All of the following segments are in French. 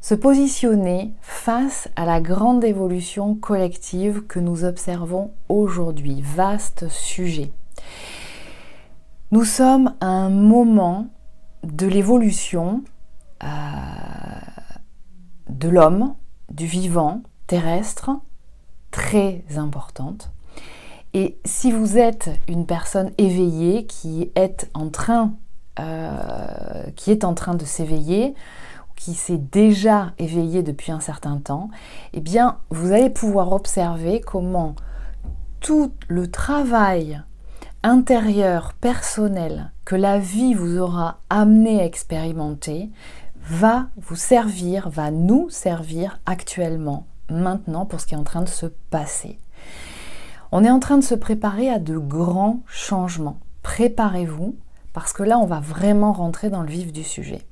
se positionner face à la grande évolution collective que nous observons aujourd'hui. Vaste sujet. Nous sommes à un moment de l'évolution de l'homme, du vivant, terrestre, très importante. Et si vous êtes une personne éveillée qui est en train de s'éveiller, qui s'est déjà éveillée depuis un certain temps, eh bien, vous allez pouvoir observer comment tout le travail intérieur, personnel, que la vie vous aura amené à expérimenter, va vous servir, va nous servir actuellement, maintenant, pour ce qui est en train de se passer. On est en train de se préparer à de grands changements. Préparez-vous, parce que là, on va vraiment rentrer dans le vif du sujet.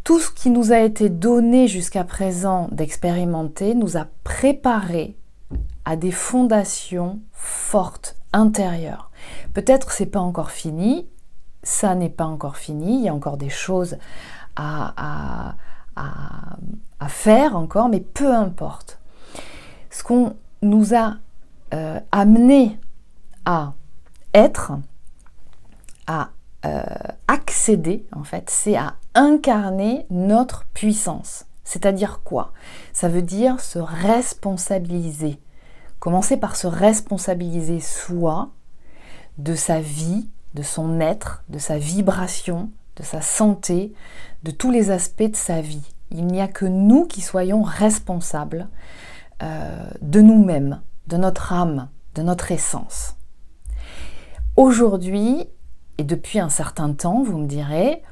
Tout ce qui nous a été donné jusqu'à présent d'expérimenter nous a préparé à des fondations fortes, intérieures. Peut-être c'est pas encore fini, ça n'est pas encore fini, il y a encore des choses à faire encore, mais peu importe. Ce qu'on nous a amené à être, à accéder, en fait, c'est à incarner notre puissance. C'est-à-dire quoi? Ça veut dire se responsabiliser. Commencer par se responsabiliser soi, de sa vie, de son être, de sa vibration, de sa santé, de tous les aspects de sa vie. Il n'y a que nous qui soyons responsables de nous-mêmes, de notre âme, de notre essence. Aujourd'hui, et depuis un certain temps, vous me direz,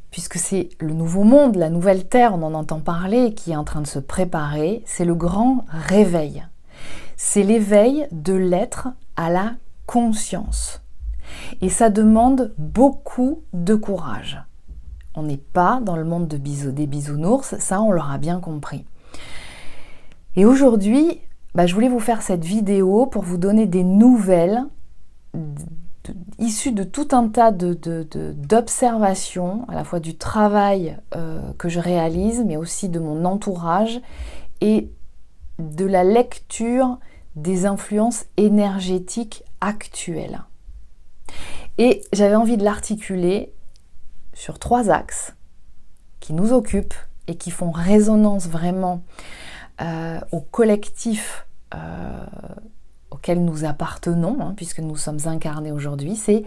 puisque c'est le nouveau monde, la nouvelle terre, on en entend parler, qui est en train de se préparer, c'est le grand réveil. C'est l'éveil de l'être à la conscience. Et ça demande beaucoup de courage. On n'est pas dans le monde des bisounours, ça on l'aura bien compris. Et aujourd'hui, je voulais vous faire cette vidéo pour vous donner des nouvelles issues de tout un tas d'observations, à la fois du travail que je réalise, mais aussi de mon entourage et de la lecture des influences énergétiques actuelles. Et j'avais envie de l'articuler sur 3 axes qui nous occupent et qui font résonance vraiment au collectif auquel nous appartenons, puisque nous sommes incarnés aujourd'hui, c'est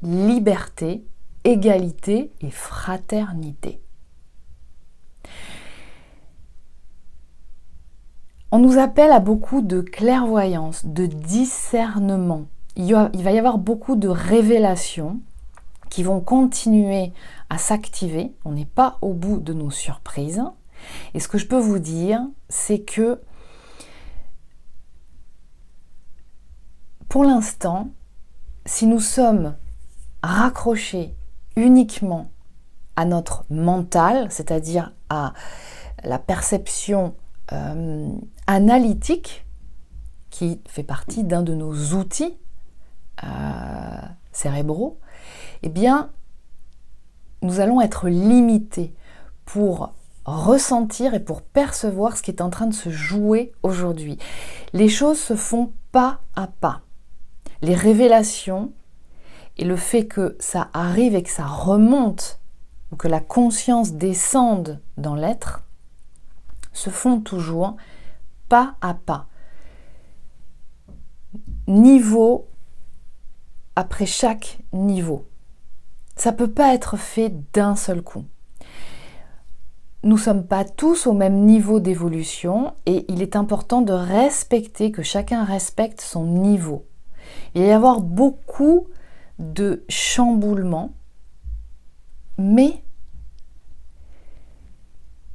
liberté, égalité et fraternité. On nous appelle à beaucoup de clairvoyance, de discernement. Il va y avoir beaucoup de révélations qui vont continuer à s'activer. On n'est pas au bout de nos surprises. Et ce que je peux vous dire, c'est que pour l'instant, si nous sommes raccrochés uniquement à notre mental, c'est-à-dire à la perception analytique, qui fait partie d'un de nos outils cérébraux, eh bien, nous allons être limités pour ressentir et pour percevoir ce qui est en train de se jouer aujourd'hui. Les choses se font pas à pas. Les révélations et le fait que ça arrive et que ça remonte, ou que la conscience descende dans l'être, se font toujours pas à pas. Niveau après chaque niveau. Ça ne peut pas être fait d'un seul coup. Nous ne sommes pas tous au même niveau d'évolution et il est important de respecter, que chacun respecte son niveau. Il va y avoir beaucoup de chamboulements, mais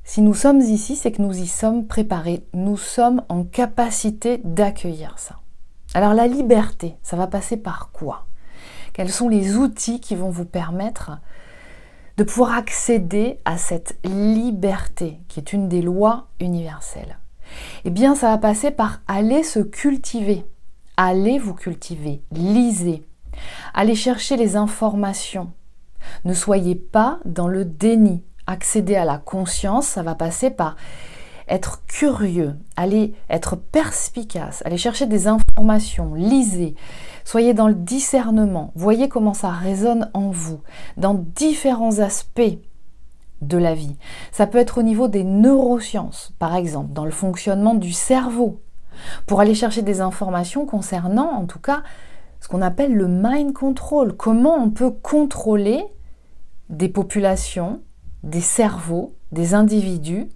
si nous sommes ici, c'est que nous y sommes préparés. Nous sommes en capacité d'accueillir ça. Alors la liberté, ça va passer par quoi? Quels sont les outils qui vont vous permettre de pouvoir accéder à cette liberté, qui est une des lois universelles? Eh bien, ça va passer par aller se cultiver. Allez vous cultiver, lisez, allez chercher les informations. Ne soyez pas dans le déni. Accéder à la conscience, ça va passer par être curieux, aller être perspicace, aller chercher des informations, lisez, soyez dans le discernement, voyez comment ça résonne en vous, dans différents aspects de la vie. Ça peut être au niveau des neurosciences, par exemple, dans le fonctionnement du cerveau, pour aller chercher des informations concernant, en tout cas, ce qu'on appelle le mind control, comment on peut contrôler des populations, des cerveaux, des individus,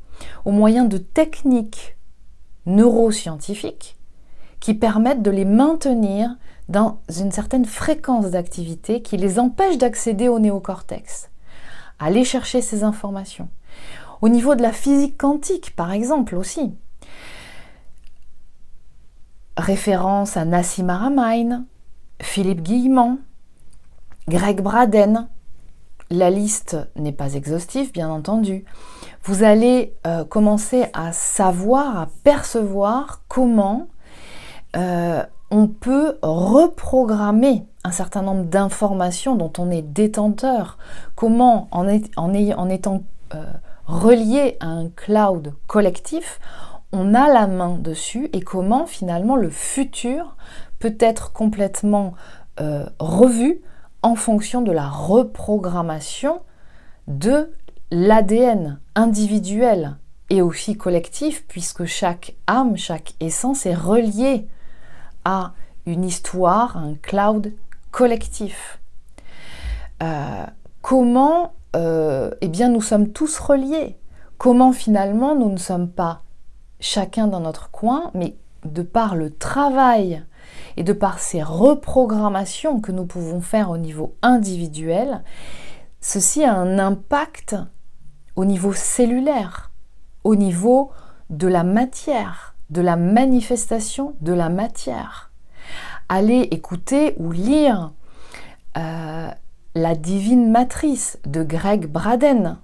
au moyen de techniques neuroscientifiques qui permettent de les maintenir dans une certaine fréquence d'activité qui les empêche d'accéder au néocortex. Allez chercher ces informations. Au niveau de la physique quantique, par exemple, aussi. Référence à Nassim Haramein, Philippe Guillemont, Greg Braden. La liste n'est pas exhaustive, bien entendu. Vous allez commencer à savoir, à percevoir comment on peut reprogrammer un certain nombre d'informations dont on est détenteur, comment en étant relié à un cloud collectif, on a la main dessus et comment finalement le futur peut être complètement revu en fonction de la reprogrammation de l'ADN individuel et aussi collectif, puisque chaque âme, chaque essence est reliée à une histoire, à un cloud collectif. Comment eh bien, nous sommes tous reliés. Comment finalement nous ne sommes pas chacun dans notre coin, mais de par le travail et de par ces reprogrammations que nous pouvons faire au niveau individuel, ceci a un impact au niveau cellulaire, au niveau de la matière, de la manifestation de la matière. Allez écouter ou lire La Divine Matrice de Greg Braden,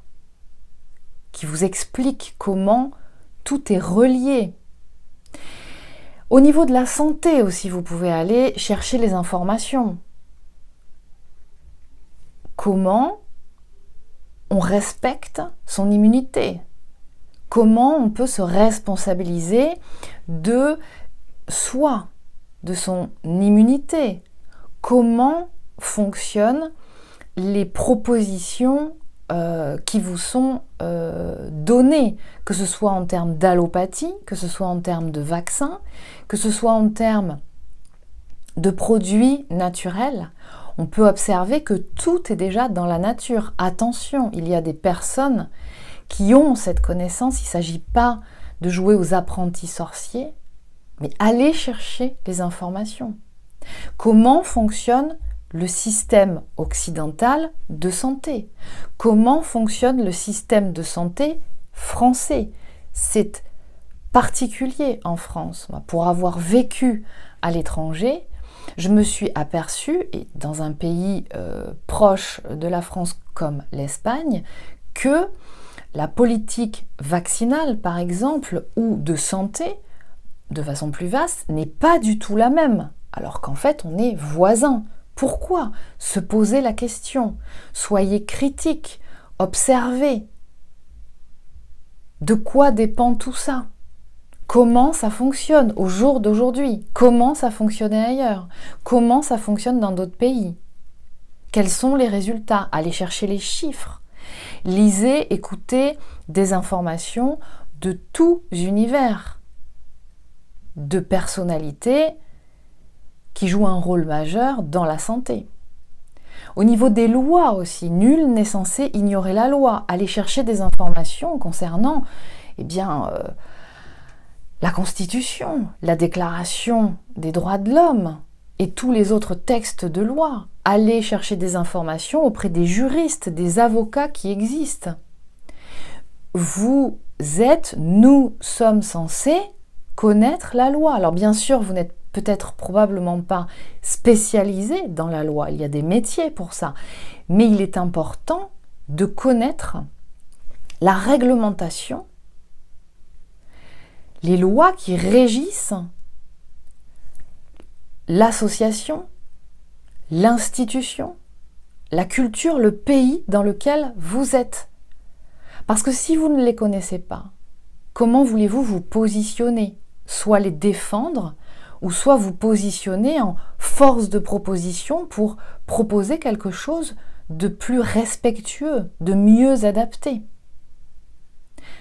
qui vous explique comment tout est relié. Au niveau de la santé aussi, vous pouvez aller chercher les informations. Comment on respecte son immunité? Comment on peut se responsabiliser de soi, de son immunité? Comment fonctionnent les propositions qui vous sont données, que ce soit en termes d'allopathie, que ce soit en termes de vaccins, que ce soit en termes de produits naturels. On peut observer que tout est déjà dans la nature. Attention, il y a des personnes qui ont cette connaissance. Il ne s'agit pas de jouer aux apprentis sorciers, mais allez chercher les informations. Comment fonctionne le système occidental de santé? Comment fonctionne le système de santé français? C'est particulier en France. Pour avoir vécu à l'étranger, je me suis aperçue, et dans un pays proche de la France comme l'Espagne, que la politique vaccinale, par exemple, ou de santé, de façon plus vaste, n'est pas du tout la même, alors qu'en fait, on est voisins. Pourquoi? Se poser la question. Soyez critique, observez. De quoi dépend tout ça? Comment ça fonctionne au jour d'aujourd'hui? Comment ça fonctionnait ailleurs? Comment ça fonctionne dans d'autres pays? Quels sont les résultats? Allez chercher les chiffres. Lisez, écoutez des informations de tous univers, de personnalités qui jouent un rôle majeur dans la santé. Au niveau des lois aussi, nul n'est censé ignorer la loi. Allez chercher des informations concernant la Constitution, la Déclaration des droits de l'homme et tous les autres textes de loi. Allez chercher des informations auprès des juristes, des avocats qui existent. Nous sommes censés connaître la loi. Alors bien sûr, vous n'êtes peut-être probablement pas spécialisé dans la loi, il y a des métiers pour ça, mais il est important de connaître la réglementation, les lois qui régissent l'association, l'institution, la culture, le pays dans lequel vous êtes. Parce que si vous ne les connaissez pas, comment voulez-vous vous positionner? Soit les défendre, ou soit vous positionner en force de proposition pour proposer quelque chose de plus respectueux, de mieux adapté.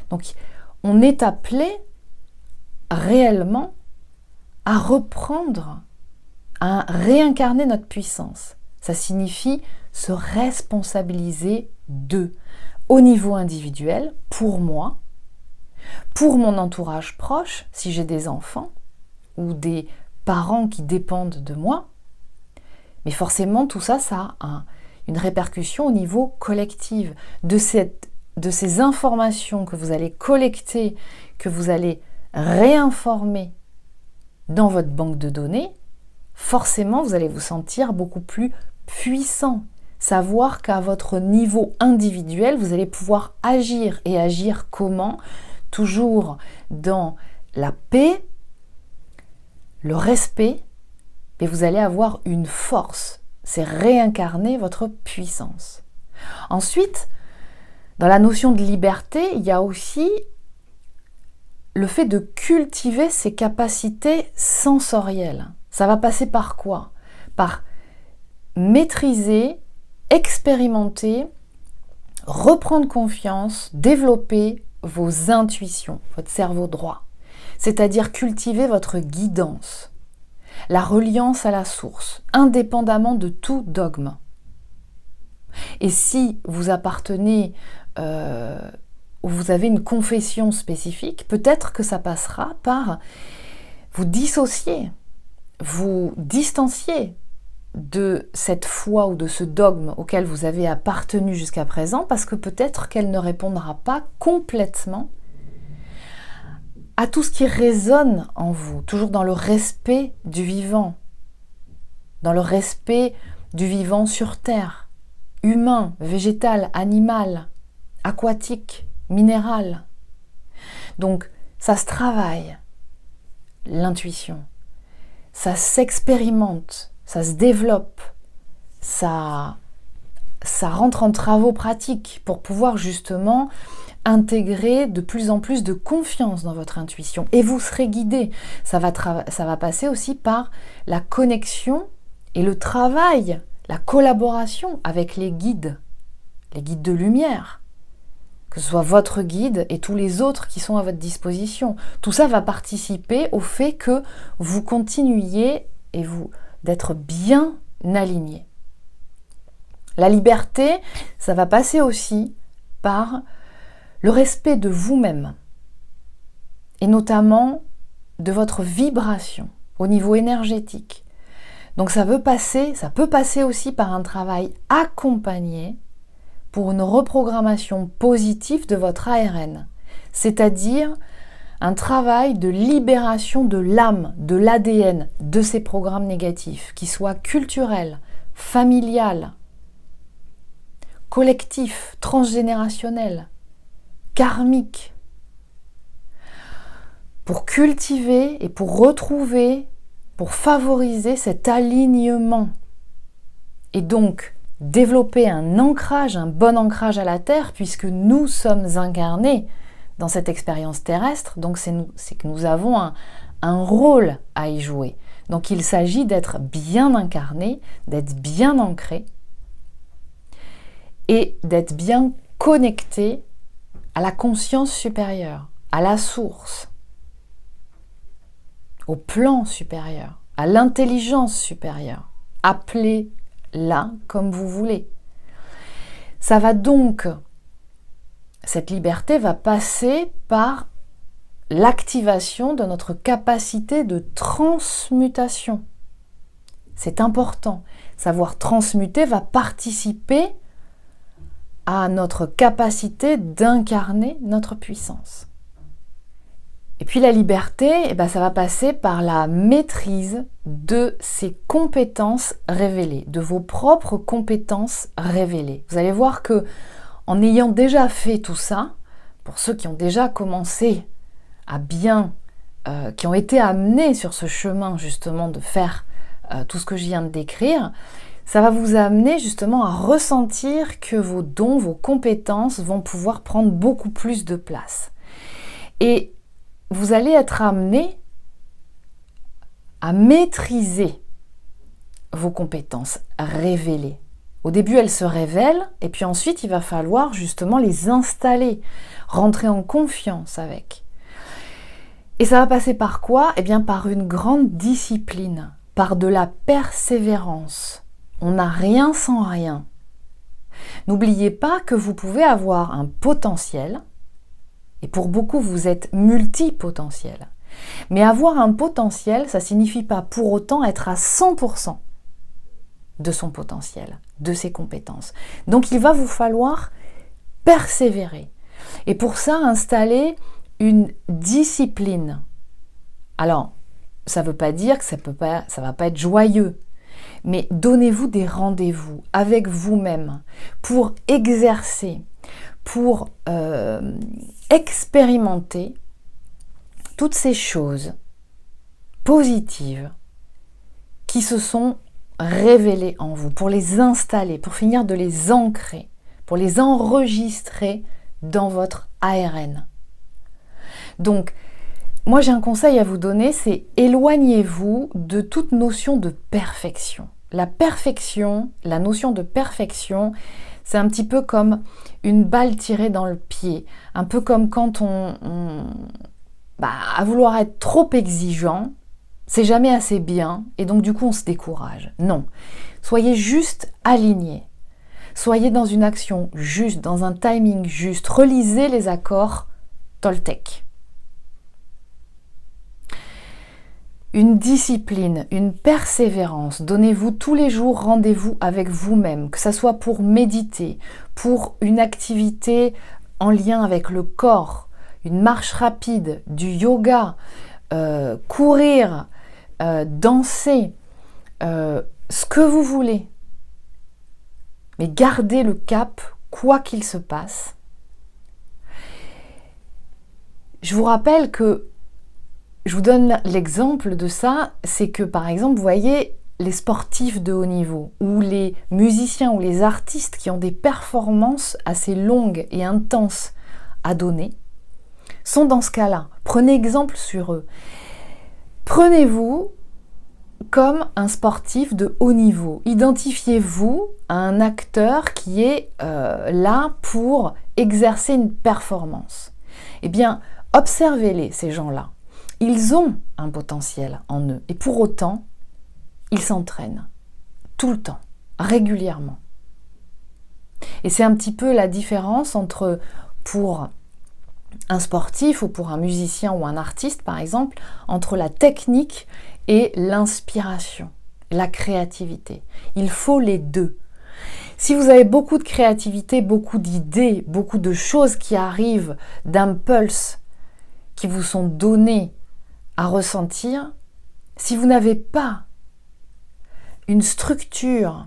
Donc, on est appelé réellement à reprendre, à réincarner notre puissance. Ça signifie se responsabiliser d'eux, au niveau individuel, pour moi, pour mon entourage proche, si j'ai des enfants, ou des parents qui dépendent de moi. Mais forcément, tout ça, ça a une répercussion au niveau collectif. De ces informations que vous allez collecter, que vous allez réinformer dans votre banque de données, forcément, vous allez vous sentir beaucoup plus puissant. Savoir qu'à votre niveau individuel, vous allez pouvoir agir. Et agir comment? Toujours dans la paix, le respect, et vous allez avoir une force. C'est réincarner votre puissance. Ensuite, dans la notion de liberté, il y a aussi le fait de cultiver ses capacités sensorielles. Ça va passer par quoi? Par maîtriser, expérimenter, reprendre confiance, développer vos intuitions, votre cerveau droit. C'est-à-dire cultiver votre guidance, la reliance à la source, indépendamment de tout dogme. Et si vous appartenez ou vous avez une confession spécifique, peut-être que ça passera par vous dissocier, vous distancier de cette foi ou de ce dogme auquel vous avez appartenu jusqu'à présent, parce que peut-être qu'elle ne répondra pas complètement à tout ce qui résonne en vous, toujours dans le respect du vivant, dans le respect du vivant sur Terre, humain, végétal, animal, aquatique, minéral. Donc, ça se travaille, l'intuition, ça s'expérimente, ça se développe, ça rentre en travaux pratiques pour pouvoir justement intégrer de plus en plus de confiance dans votre intuition. Et vous serez guidé. Ça va passer aussi par la connexion et le travail, la collaboration avec les guides de lumière, que ce soit votre guide et tous les autres qui sont à votre disposition. Tout ça va participer au fait que vous continuiez d'être bien aligné. La liberté, ça va passer aussi par le respect de vous-même et notamment de votre vibration au niveau énergétique. Donc ça peut passer aussi par un travail accompagné pour une reprogrammation positive de votre ARN, c'est-à-dire un travail de libération de l'âme, de l'ADN, de ces programmes négatifs, qui soient culturels, familiales, collectifs, transgénérationnels, karmiques, pour cultiver et pour retrouver, pour favoriser cet alignement et donc développer un ancrage, un bon ancrage à la Terre, puisque nous sommes incarnés dans cette expérience terrestre, donc c'est que nous avons un rôle à y jouer. Donc il s'agit d'être bien incarné, d'être bien ancré et d'être bien connecté à la conscience supérieure, à la source, au plan supérieur, à l'intelligence supérieure. Appelez-la comme vous voulez. Ça va donc, cette liberté va passer par l'activation de notre capacité de transmutation. C'est important. Savoir transmuter va participer à notre capacité d'incarner notre puissance. Et puis la liberté, ça va passer par la maîtrise de ces compétences révélées, de vos propres compétences révélées. Vous allez voir que en ayant déjà fait tout ça, pour ceux qui ont déjà commencé à bien, qui ont été amenés sur ce chemin justement de faire tout ce que je viens de décrire, ça va vous amener justement à ressentir que vos dons, vos compétences vont pouvoir prendre beaucoup plus de place. Et vous allez être amené à maîtriser vos compétences révélées. Au début, elles se révèlent et puis ensuite, il va falloir justement les installer, rentrer en confiance avec. Et ça va passer par quoi? Eh bien, par une grande discipline, par de la persévérance. On n'a rien sans rien. N'oubliez pas que vous pouvez avoir un potentiel, et pour beaucoup, vous êtes multipotentiel. Mais avoir un potentiel, ça ne signifie pas pour autant être à 100% de son potentiel, de ses compétences. Donc, il va vous falloir persévérer. Et pour ça, installer une discipline. Alors, ça ne veut pas dire que ça ne va pas être joyeux, mais donnez-vous des rendez-vous avec vous-même pour exercer, pour expérimenter toutes ces choses positives qui se sont révélées en vous, pour les installer, pour finir de les ancrer, pour les enregistrer dans votre ARN. Donc, moi j'ai un conseil à vous donner, c'est éloignez-vous de toute notion de perfection. La perfection, la notion de perfection, c'est un petit peu comme une balle tirée dans le pied, un peu comme quand à vouloir être trop exigeant, c'est jamais assez bien et donc du coup on se décourage. Non, soyez juste alignés, soyez dans une action juste, dans un timing juste, relisez les accords Toltec. Une discipline, une persévérance, donnez-vous tous les jours rendez-vous avec vous-même, que ce soit pour méditer, pour une activité en lien avec le corps, une marche rapide, du yoga, courir, danser, ce que vous voulez. Mais gardez le cap, quoi qu'il se passe. Je vous rappelle que je vous donne l'exemple de ça, c'est que par exemple, vous voyez, les sportifs de haut niveau, ou les musiciens, ou les artistes qui ont des performances assez longues et intenses à donner, sont dans ce cas-là. Prenez exemple sur eux. Prenez-vous comme un sportif de haut niveau. Identifiez-vous à un acteur qui est là pour exercer une performance. Eh bien, observez-les, ces gens-là. Ils ont un potentiel en eux et pour autant, ils s'entraînent tout le temps, régulièrement. Et c'est un petit peu la différence entre, pour un sportif ou pour un musicien ou un artiste par exemple, entre la technique et l'inspiration, la créativité. Il faut les deux. Si vous avez beaucoup de créativité, beaucoup d'idées, beaucoup de choses qui arrivent, d'impulses qui vous sont donnés à ressentir, si vous n'avez pas une structure,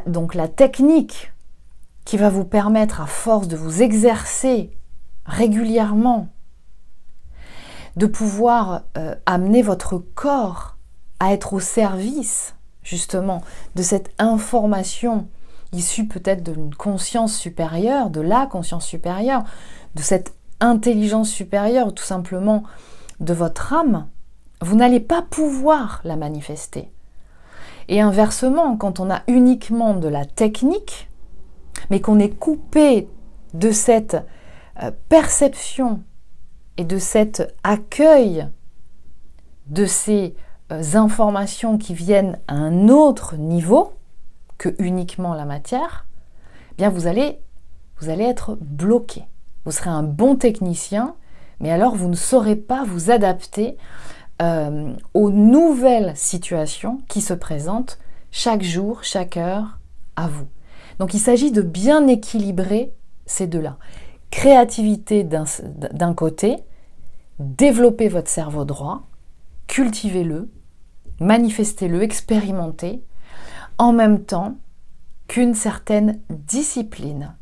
donc la technique qui va vous permettre à force de vous exercer régulièrement, de pouvoir amener votre corps à être au service justement de cette information issue peut-être d'une conscience supérieure, de la conscience supérieure, de cette intelligence supérieure ou tout simplement de votre âme, vous n'allez pas pouvoir la manifester. Et inversement, quand on a uniquement de la technique, mais qu'on est coupé de cette perception et de cet accueil de ces informations qui viennent à un autre niveau que uniquement la matière, eh bien vous allez être bloqué. Vous serez un bon technicien, mais alors vous ne saurez pas vous adapter aux nouvelles situations qui se présentent chaque jour, chaque heure à vous. Donc il s'agit de bien équilibrer ces deux-là. Créativité d'un côté, développez votre cerveau droit, cultivez-le, manifestez-le, expérimentez, en même temps qu'une certaine discipline,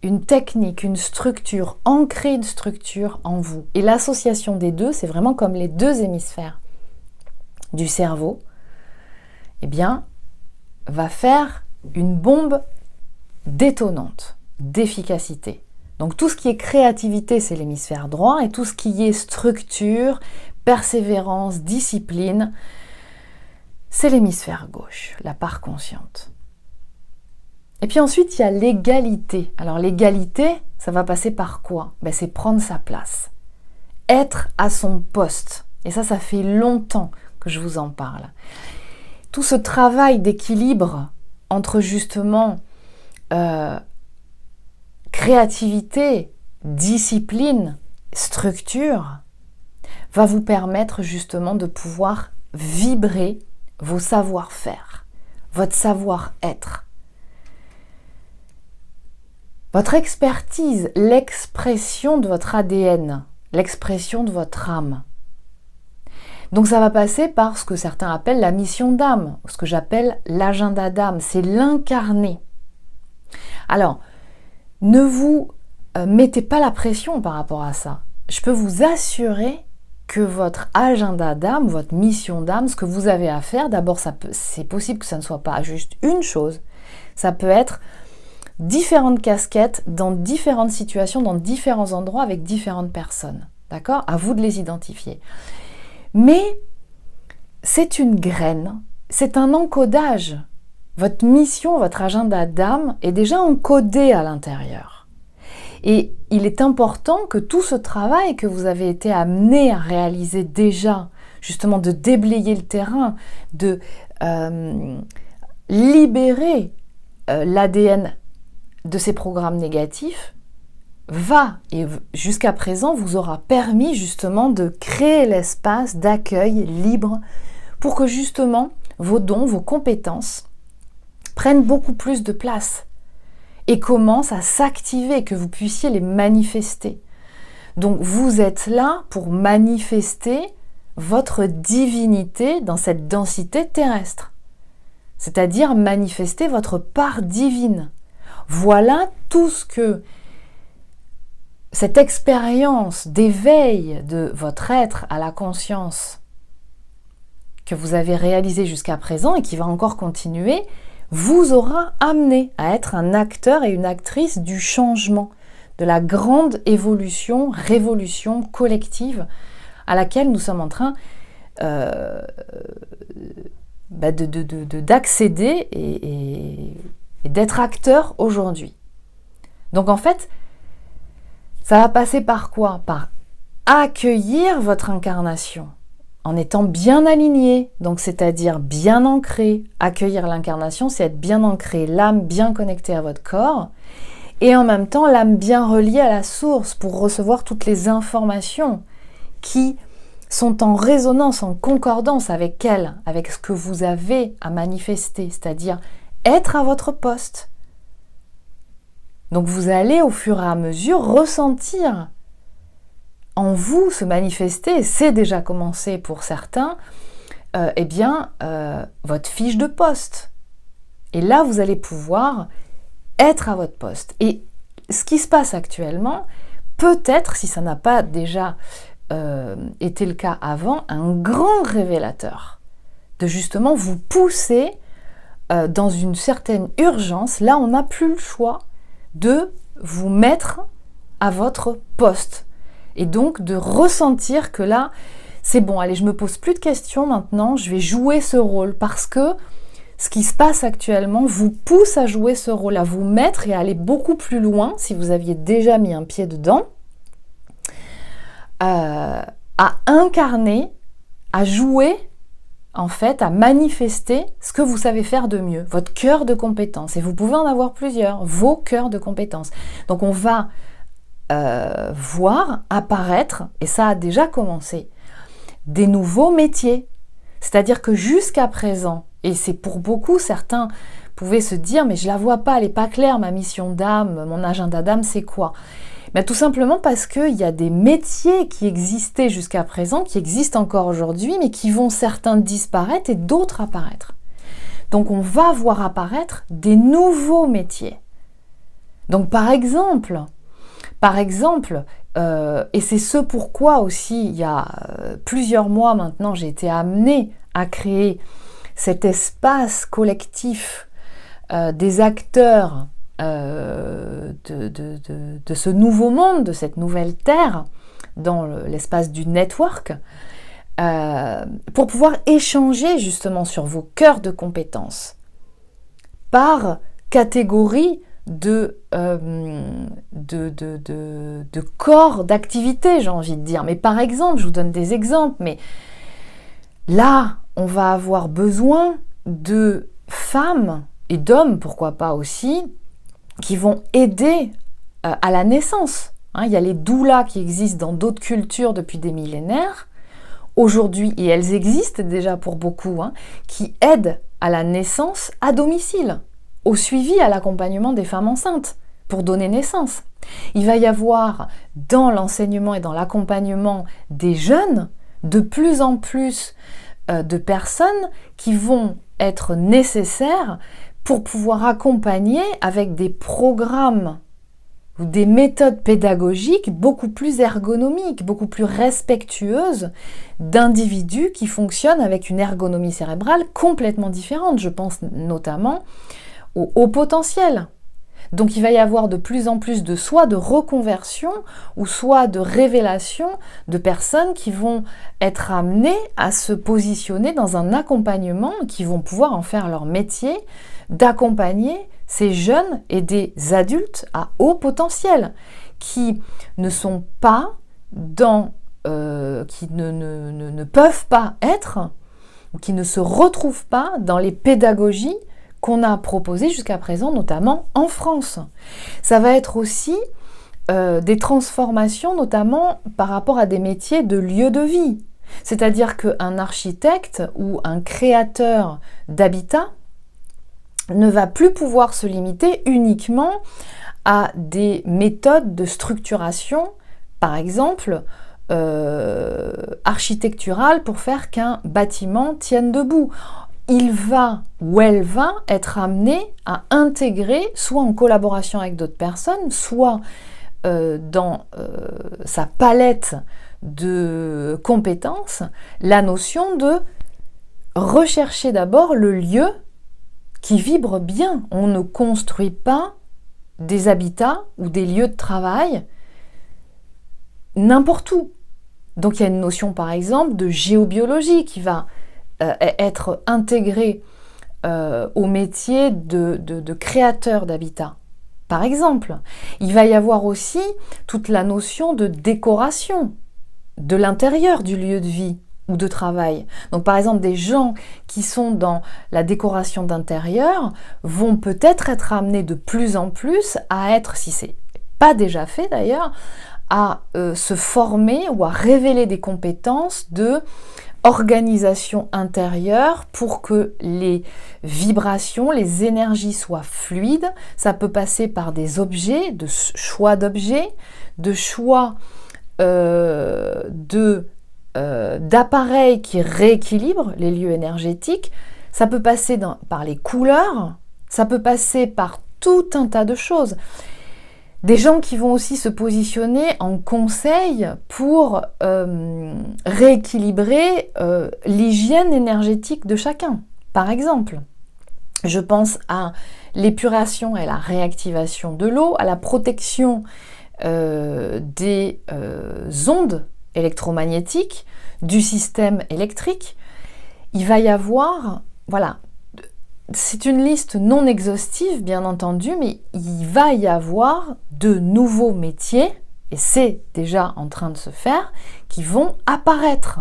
une technique, une structure, ancrer une structure en vous. Et l'association des deux, c'est vraiment comme les deux hémisphères du cerveau. eh bien, va faire une bombe détonnante d'efficacité. Donc tout ce qui est créativité, c'est l'hémisphère droit, et tout ce qui est structure, persévérance, discipline, c'est l'hémisphère gauche, la part consciente. Et puis ensuite, il y a l'égalité. Alors l'égalité, ça va passer par quoi? C'est prendre sa place, être à son poste. Et ça fait longtemps que je vous en parle. Tout ce travail d'équilibre entre justement créativité, discipline, structure, va vous permettre justement de pouvoir vibrer vos savoir-faire, votre savoir-être. Votre expertise, l'expression de votre ADN, l'expression de votre âme. Donc ça va passer par ce que certains appellent la mission d'âme, ce que j'appelle l'agenda d'âme, c'est l'incarner. Alors, ne vous mettez pas la pression par rapport à ça. Je peux vous assurer que votre agenda d'âme, votre mission d'âme, ce que vous avez à faire, d'abord c'est possible que ça ne soit pas juste une chose, ça peut être différentes casquettes dans différentes situations, dans différents endroits, avec différentes personnes. D'accord? À vous de les identifier. Mais c'est une graine, c'est un encodage. Votre mission, votre agenda d'âme est déjà encodé à l'intérieur. Et il est important que tout ce travail que vous avez été amené à réaliser déjà, justement de déblayer le terrain, de libérer l'ADN de ces programmes négatifs, et jusqu'à présent vous aura permis justement de créer l'espace d'accueil libre pour que justement vos dons, vos compétences prennent beaucoup plus de place et commencent à s'activer, que vous puissiez les manifester. Donc vous êtes là pour manifester votre divinité dans cette densité terrestre, c'est-à-dire manifester votre part divine. Voilà tout ce que cette expérience d'éveil de votre être à la conscience que vous avez réalisée jusqu'à présent et qui va encore continuer, vous aura amené à être un acteur et une actrice du changement, de la grande évolution, révolution collective à laquelle nous sommes en train d'accéder et d'être acteurs aujourd'hui. Donc en fait, ça va passer par quoi? Par accueillir votre incarnation en étant bien aligné, donc c'est-à-dire bien ancré. Accueillir l'incarnation, c'est être bien ancré, l'âme bien connectée à votre corps, et en même temps l'âme bien reliée à la source pour recevoir toutes les informations qui sont en résonance, en concordance avec elle, avec ce que vous avez à manifester, c'est-à-dire être à votre poste. Donc vous allez au fur et à mesure ressentir en vous se manifester, c'est déjà commencé pour certains, votre fiche de poste. Et là, vous allez pouvoir être à votre poste. Et ce qui se passe actuellement, peut-être, si ça n'a pas déjà été le cas avant, un grand révélateur de justement vous pousser dans une certaine urgence. Là, on n'a plus le choix de vous mettre à votre poste. Et donc de ressentir que là, c'est bon, allez, je me pose plus de questions maintenant, je vais jouer ce rôle parce que ce qui se passe actuellement vous pousse à jouer ce rôle, à vous mettre et à aller beaucoup plus loin, si vous aviez déjà mis un pied dedans, à incarner, à jouer, en fait, à manifester ce que vous savez faire de mieux, votre cœur de compétence. Et vous pouvez en avoir plusieurs, vos cœurs de compétence. Donc on va voir apparaître, et ça a déjà commencé, des nouveaux métiers. C'est-à-dire que jusqu'à présent, et c'est pour beaucoup, certains pouvaient se dire, mais je la vois pas, elle n'est pas claire, ma mission d'âme, mon agenda d'âme, c'est quoi? Tout simplement parce qu'il y a des métiers qui existaient jusqu'à présent, qui existent encore aujourd'hui, mais qui vont certains disparaître et d'autres apparaître. Donc on va voir apparaître des nouveaux métiers. Donc par exemple, et c'est ce pourquoi aussi, il y a plusieurs mois maintenant, j'ai été amenée à créer cet espace collectif des acteurs de ce nouveau monde, de cette nouvelle terre, dans l'espace du network, pour pouvoir échanger justement sur vos cœurs de compétences par catégorie de corps d'activité, j'ai envie de dire. Mais par exemple, je vous donne des exemples, mais là, on va avoir besoin de femmes et d'hommes, pourquoi pas aussi, qui vont aider à la naissance. Il y a les doulas qui existent dans d'autres cultures depuis des millénaires, aujourd'hui, et elles existent déjà pour beaucoup, qui aident à la naissance à domicile, au suivi, à l'accompagnement des femmes enceintes, pour donner naissance. Il va y avoir dans l'enseignement et dans l'accompagnement des jeunes, de plus en plus de personnes qui vont être nécessaires pour pouvoir accompagner avec des programmes ou des méthodes pédagogiques beaucoup plus ergonomiques, beaucoup plus respectueuses d'individus qui fonctionnent avec une ergonomie cérébrale complètement différente. Je pense notamment au haut potentiel. Donc il va y avoir de plus en plus de soit de reconversion ou soit de révélation de personnes qui vont être amenées à se positionner dans un accompagnement, qui vont pouvoir en faire leur métier, d'accompagner ces jeunes et des adultes à haut potentiel, qui ne sont pas qui ne peuvent pas être, ou qui ne se retrouvent pas dans les pédagogies qu'on a proposées jusqu'à présent, notamment en France. Ça va être aussi des transformations, notamment par rapport à des métiers de lieu de vie. C'est-à-dire qu'un architecte ou un créateur d'habitat ne va plus pouvoir se limiter uniquement à des méthodes de structuration, par exemple, architecturales, pour faire qu'un bâtiment tienne debout. Il va ou elle va être amené à intégrer, soit en collaboration avec d'autres personnes, soit dans sa palette de compétences, la notion de rechercher d'abord le lieu qui vibre bien. On ne construit pas des habitats ou des lieux de travail n'importe où. Donc il y a une notion par exemple de géobiologie qui va être intégrée au métier de créateur d'habitat. Par exemple, il va y avoir aussi toute la notion de décoration de l'intérieur du lieu de vie ou de travail. Donc par exemple, des gens qui sont dans la décoration d'intérieur vont peut-être être amenés de plus en plus à être, si c'est pas déjà fait d'ailleurs, à se former ou à révéler des compétences de organisation intérieure pour que les vibrations, les énergies soient fluides. Ça peut passer par des objets, de choix d'objets, de choix d'appareils qui rééquilibrent les lieux énergétiques. Ça peut passer par les couleurs, ça peut passer par tout un tas de choses. Des gens qui vont aussi se positionner en conseil pour rééquilibrer l'hygiène énergétique de chacun. Par exemple, je pense à l'épuration et la réactivation de l'eau, à la protection des ondes électromagnétiques, du système électrique. Il va y avoir, voilà, c'est une liste non exhaustive, bien entendu, mais il va y avoir de nouveaux métiers, et c'est déjà en train de se faire, qui vont apparaître.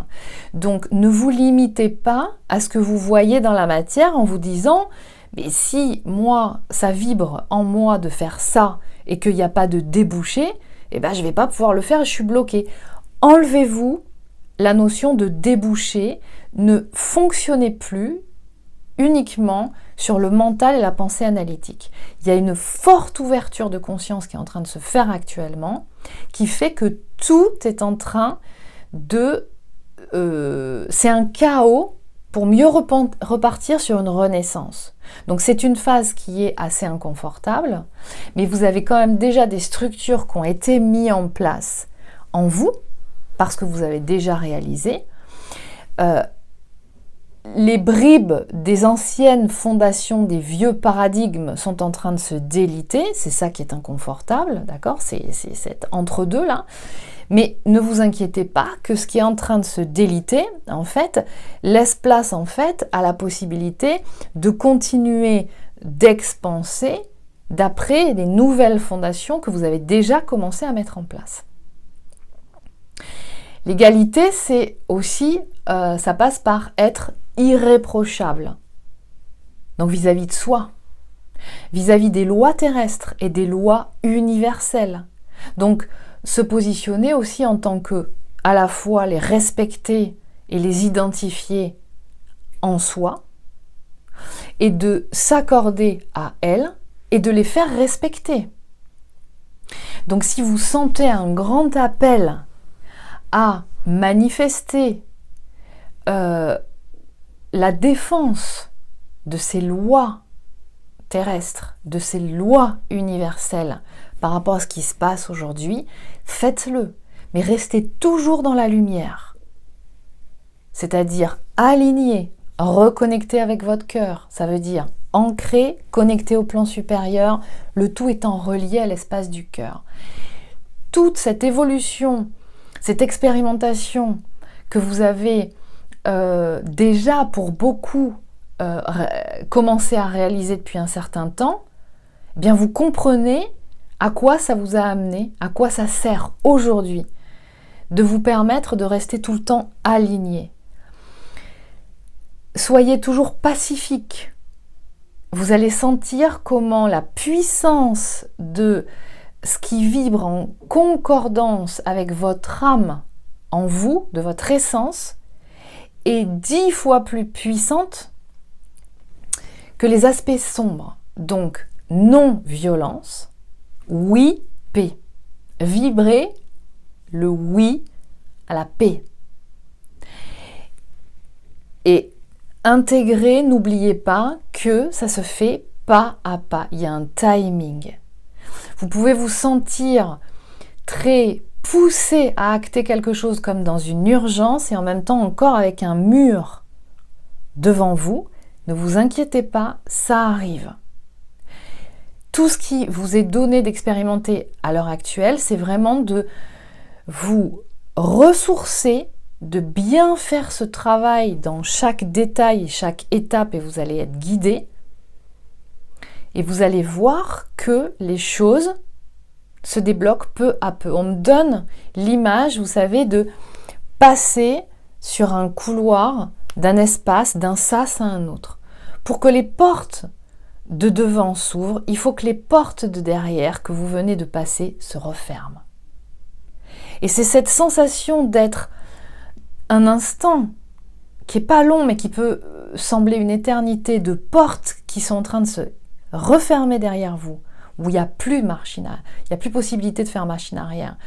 Donc ne vous limitez pas à ce que vous voyez dans la matière en vous disant « mais si moi, ça vibre en moi de faire ça et qu'il n'y a pas de débouché, eh ben, je ne vais pas pouvoir le faire et je suis bloqué ». Enlevez-vous la notion de débouché, ne fonctionnez plus uniquement sur le mental et la pensée analytique. Il y a une forte ouverture de conscience qui est en train de se faire actuellement, qui fait que tout est en train de... c'est un chaos pour mieux repartir sur une renaissance. Donc c'est une phase qui est assez inconfortable, mais vous avez quand même déjà des structures qui ont été mises en place en vous, parce que vous avez déjà réalisé. les bribes des anciennes fondations, des vieux paradigmes sont en train de se déliter, c'est ça qui est inconfortable, d'accord, c'est cet entre-deux là, mais ne vous inquiétez pas que ce qui est en train de se déliter, en fait, laisse place en fait à la possibilité de continuer d'expanser d'après les nouvelles fondations que vous avez déjà commencé à mettre en place. L'égalité, c'est aussi, ça passe par être irréprochable. Donc vis-à-vis de soi, vis-à-vis des lois terrestres et des lois universelles. Donc se positionner aussi en tant que, à la fois les respecter et les identifier en soi, et de s'accorder à elles et de les faire respecter. Donc si vous sentez un grand appel à manifester la défense de ces lois terrestres, de ces lois universelles par rapport à ce qui se passe aujourd'hui, faites-le, mais restez toujours dans la lumière. C'est-à-dire aligné, reconnecté avec votre cœur, ça veut dire ancré, connecté au plan supérieur, le tout étant relié à l'espace du cœur. Toute cette évolution, cette expérimentation que vous avez déjà pour beaucoup commencé à réaliser depuis un certain temps, eh bien vous comprenez à quoi ça vous a amené, à quoi ça sert aujourd'hui, de vous permettre de rester tout le temps aligné. Soyez toujours pacifique. Vous allez sentir comment la puissance de ce qui vibre en concordance avec votre âme en vous, de votre essence, est 10 fois plus puissante que les aspects sombres. Donc, non-violence, oui, paix. Vibrez le oui à la paix. Et intégrer, n'oubliez pas que ça se fait pas à pas. Il y a un timing. Vous pouvez vous sentir très poussé à acter quelque chose comme dans une urgence et en même temps encore avec un mur devant vous. Ne vous inquiétez pas, ça arrive. Tout ce qui vous est donné d'expérimenter à l'heure actuelle, c'est vraiment de vous ressourcer, de bien faire ce travail dans chaque détail, chaque étape, et vous allez être guidé. Et vous allez voir que les choses se débloquent peu à peu. On me donne l'image, vous savez, de passer sur un couloir, d'un espace, d'un sas à un autre. Pour que les portes de devant s'ouvrent, il faut que les portes de derrière que vous venez de passer se referment. Et c'est cette sensation d'être un instant qui n'est pas long mais qui peut sembler une éternité, de portes qui sont en train de se refermer derrière vous, où il n'y a plus machine, il n'y a plus possibilité de faire machine arrière,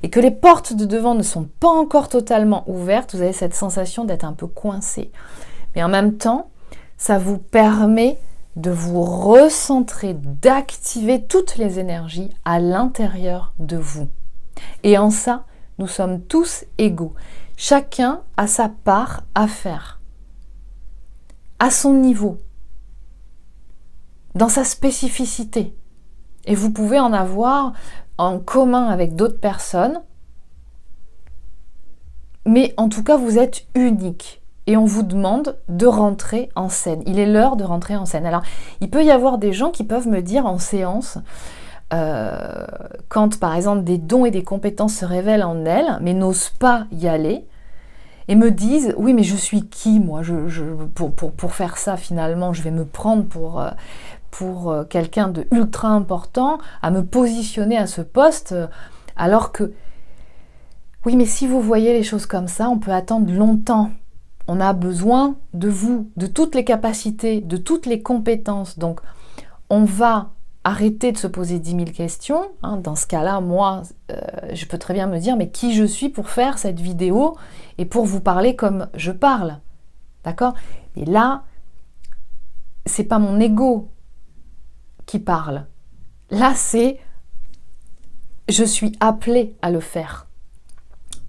et que les portes de devant ne sont pas encore totalement ouvertes, vous avez cette sensation d'être un peu coincé. Mais en même temps, ça vous permet de vous recentrer, d'activer toutes les énergies à l'intérieur de vous. Et en ça, nous sommes tous égaux. Chacun a sa part à faire, à son niveau, dans sa spécificité. Et vous pouvez en avoir en commun avec d'autres personnes, mais en tout cas, vous êtes unique. Et on vous demande de rentrer en scène. Il est l'heure de rentrer en scène. Alors, il peut y avoir des gens qui peuvent me dire en séance, quand par exemple des dons et des compétences se révèlent en elles, mais n'osent pas y aller, et me disent, oui mais je suis qui moi pour faire ça finalement, je vais me prendre pour quelqu'un de ultra important, à me positionner à ce poste, alors que, oui mais si vous voyez les choses comme ça, on peut attendre longtemps. On a besoin de vous, de toutes les capacités, de toutes les compétences. Donc, on va arrêter de se poser 10 000 questions. Dans ce cas-là, moi, je peux très bien me dire, mais qui je suis pour faire cette vidéo et pour vous parler comme je parle. D'accord ? Et là, c'est pas mon ego qui parle. Là, c'est je suis appelée à le faire.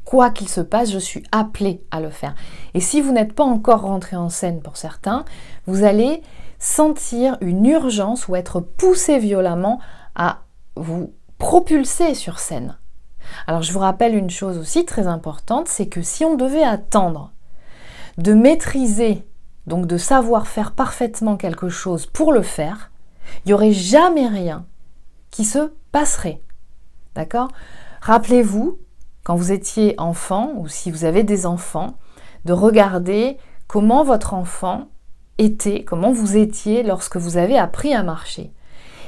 Quoi qu'il se passe, je suis appelée à le faire. Et si vous n'êtes pas encore rentré en scène pour certains, vous allez sentir une urgence ou être poussé violemment à vous propulser sur scène. Alors je vous rappelle une chose aussi très importante, c'est que si on devait attendre de maîtriser, donc de savoir faire parfaitement quelque chose pour le faire, il n'y aurait jamais rien qui se passerait. D'accord ? Rappelez-vous, quand vous étiez enfant, ou si vous avez des enfants, de regarder comment votre enfant était, comment vous étiez lorsque vous avez appris à marcher.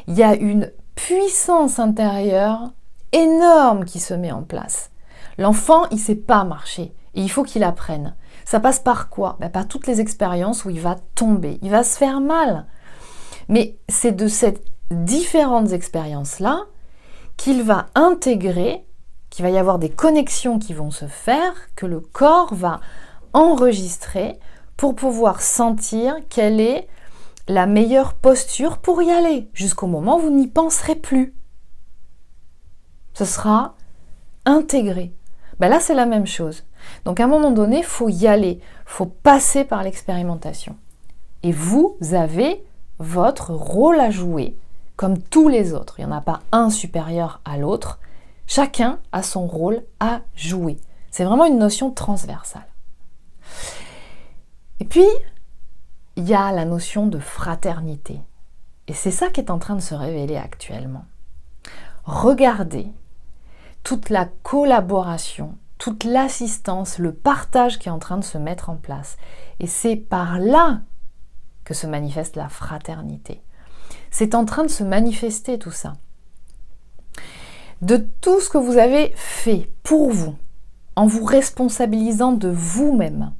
Il y a une puissance intérieure énorme qui se met en place. L'enfant, il ne sait pas marcher et il faut qu'il apprenne. Ça passe par quoi ? Par toutes les expériences où il va tomber, il va se faire mal. Mais c'est de ces différentes expériences-là qu'il va intégrer, qu'il va y avoir des connexions qui vont se faire, que le corps va enregistrer pour pouvoir sentir quelle est la meilleure posture pour y aller, jusqu'au moment où vous n'y penserez plus. Ce sera intégré. Là, c'est la même chose. Donc, à un moment donné, il faut y aller, il faut passer par l'expérimentation. Et vous avez votre rôle à jouer, comme tous les autres. Il n'y en a pas un supérieur à l'autre. Chacun a son rôle à jouer. C'est vraiment une notion transversale. Et puis, il y a la notion de fraternité. Et c'est ça qui est en train de se révéler actuellement. Regardez toute la collaboration, toute l'assistance, le partage qui est en train de se mettre en place. Et c'est par là que se manifeste la fraternité. C'est en train de se manifester tout ça. De tout ce que vous avez fait pour vous, en vous responsabilisant de vous-même,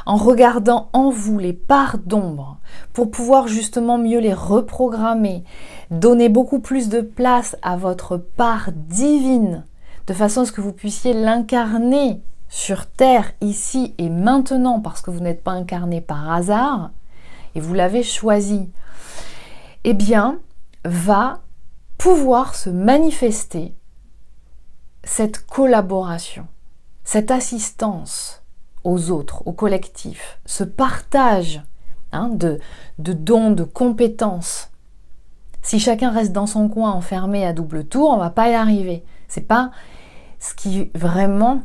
en regardant en vous les parts d'ombre pour pouvoir justement mieux les reprogrammer, donner beaucoup plus de place à votre part divine, de façon à ce que vous puissiez l'incarner sur Terre, ici et maintenant, parce que vous n'êtes pas incarné par hasard, et vous l'avez choisi, eh bien, va pouvoir se manifester cette collaboration, cette assistance aux autres, au collectif, ce partage de dons, de compétences. Si chacun reste dans son coin enfermé à double tour, on ne va pas y arriver. C'est pas ce qui vraiment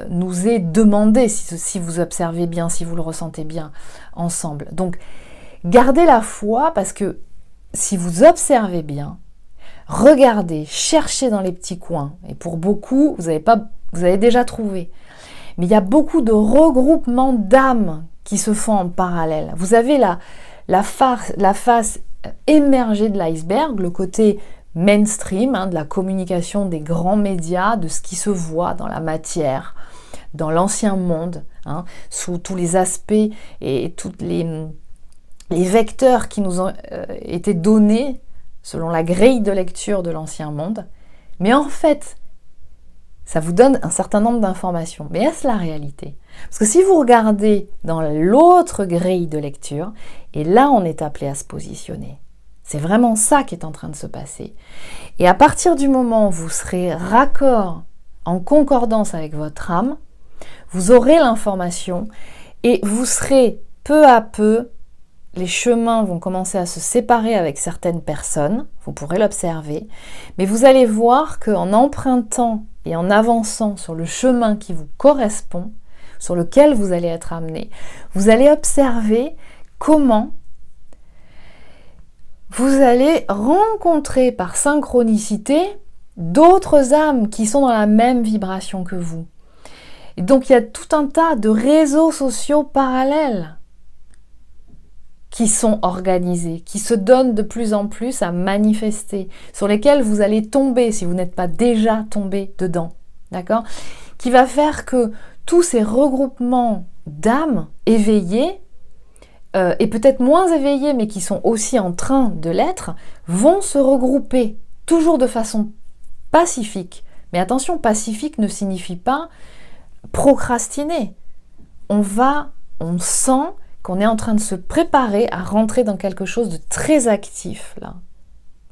nous est demandé, si vous observez bien, si vous le ressentez bien ensemble. Donc, gardez la foi, parce que si vous observez bien, regardez, cherchez dans les petits coins. Et pour beaucoup, vous avez déjà trouvé. Mais il y a beaucoup de regroupements d'âmes qui se font en parallèle. Vous avez la face émergée de l'iceberg, le côté mainstream, de la communication des grands médias, de ce qui se voit dans la matière, dans l'ancien monde, sous tous les aspects et tous les vecteurs qui nous ont été donnés selon la grille de lecture de l'ancien monde. Mais en fait, ça vous donne un certain nombre d'informations. Mais est-ce la réalité ? Parce que si vous regardez dans l'autre grille de lecture, et là on est appelé à se positionner. C'est vraiment ça qui est en train de se passer. Et à partir du moment où vous serez raccord, en concordance avec votre âme, vous aurez l'information et vous serez peu à peu, les chemins vont commencer à se séparer avec certaines personnes, vous pourrez l'observer, mais vous allez voir qu'en empruntant et en avançant sur le chemin qui vous correspond, sur lequel vous allez être amené, vous allez observer comment vous allez rencontrer par synchronicité d'autres âmes qui sont dans la même vibration que vous. Et donc il y a tout un tas de réseaux sociaux parallèles qui sont organisés, qui se donnent de plus en plus à manifester, sur lesquels vous allez tomber si vous n'êtes pas déjà tombé dedans, d'accord ? Qui va faire que tous ces regroupements d'âmes éveillées, et peut-être moins éveillées, mais qui sont aussi en train de l'être, vont se regrouper, toujours de façon pacifique. Mais attention, pacifique ne signifie pas procrastiner. On sent qu'on est en train de se préparer à rentrer dans quelque chose de très actif, là,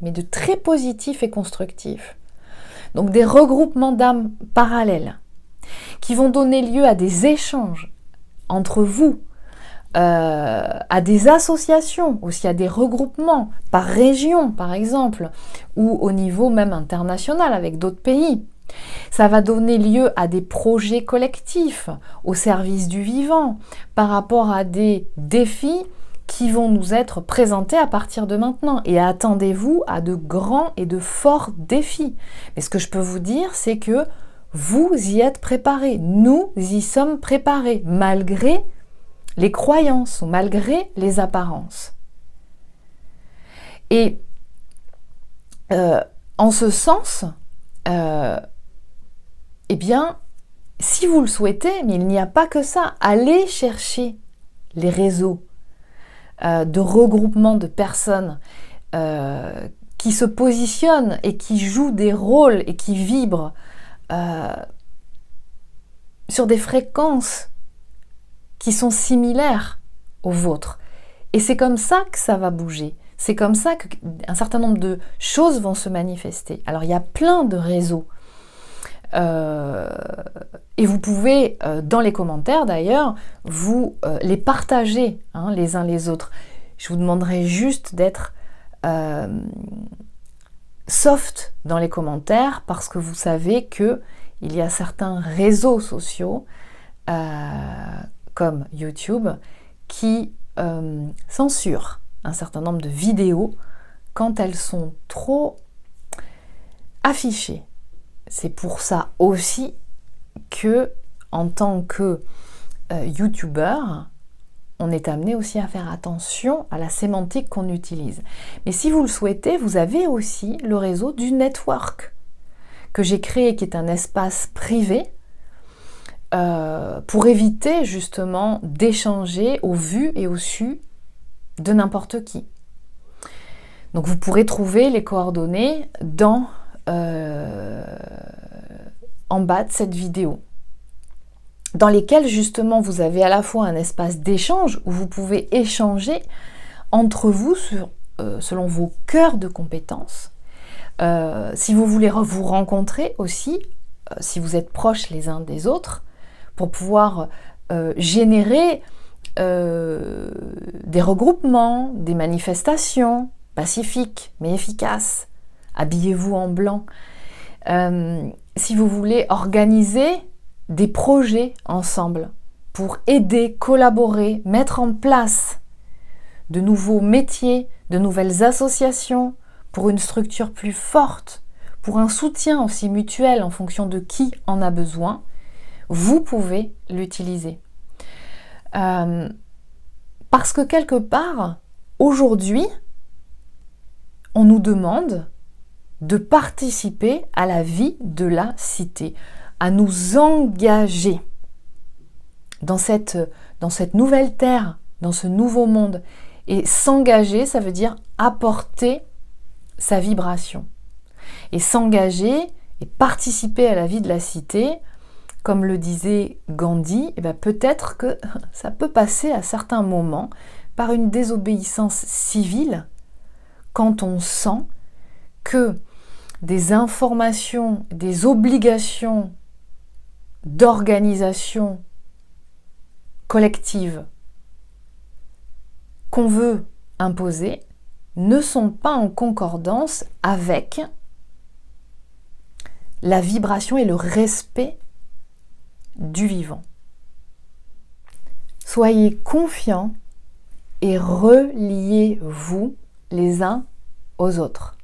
mais de très positif et constructif. Donc des regroupements d'âmes parallèles qui vont donner lieu à des échanges entre vous, à des associations, aussi à des regroupements par région par exemple, ou au niveau même international avec d'autres pays. Ça va donner lieu à des projets collectifs au service du vivant par rapport à des défis qui vont nous être présentés à partir de maintenant. Et attendez-vous à de grands et de forts défis. Mais ce que je peux vous dire, c'est que vous y êtes préparés. Nous y sommes préparés, malgré les croyances ou malgré les apparences. Et en ce sens, eh bien, si vous le souhaitez, mais il n'y a pas que ça, allez chercher les réseaux de regroupement de personnes qui se positionnent et qui jouent des rôles et qui vibrent sur des fréquences qui sont similaires aux vôtres. Et c'est comme ça que ça va bouger. C'est comme ça qu'un certain nombre de choses vont se manifester. Alors il y a plein de réseaux. Et vous pouvez, dans les commentaires d'ailleurs, vous les partager les uns les autres. Je vous demanderai juste d'être soft dans les commentaires parce que vous savez qu'il y a certains réseaux sociaux comme YouTube qui censurent un certain nombre de vidéos quand elles sont trop affichées. C'est pour ça aussi que, en tant que youtubeur, on est amené aussi à faire attention à la sémantique qu'on utilise. Mais si vous le souhaitez, vous avez aussi le réseau du network que j'ai créé, qui est un espace privé pour éviter justement d'échanger au vu et au su de n'importe qui. Donc vous pourrez trouver les coordonnées en bas de cette vidéo, dans lesquelles justement vous avez à la fois un espace d'échange où vous pouvez échanger entre vous selon vos cœurs de compétences. Si vous voulez vous rencontrer aussi, si vous êtes proches les uns des autres, pour pouvoir générer des regroupements, des manifestations pacifiques mais efficaces. Habillez-vous en blanc. Si vous voulez organiser des projets ensemble pour aider, collaborer, mettre en place de nouveaux métiers, de nouvelles associations pour une structure plus forte, pour un soutien aussi mutuel en fonction de qui en a besoin, vous pouvez l'utiliser. Parce que quelque part, aujourd'hui, on nous demande de participer à la vie de la cité, à nous engager dans cette nouvelle terre, dans ce nouveau monde. Et s'engager, ça veut dire apporter sa vibration. Et s'engager et participer à la vie de la cité, comme le disait Gandhi, eh bien peut-être que ça peut passer à certains moments par une désobéissance civile quand on sent que des informations, des obligations d'organisation collective qu'on veut imposer ne sont pas en concordance avec la vibration et le respect du vivant. Soyez confiants et reliez-vous les uns aux autres.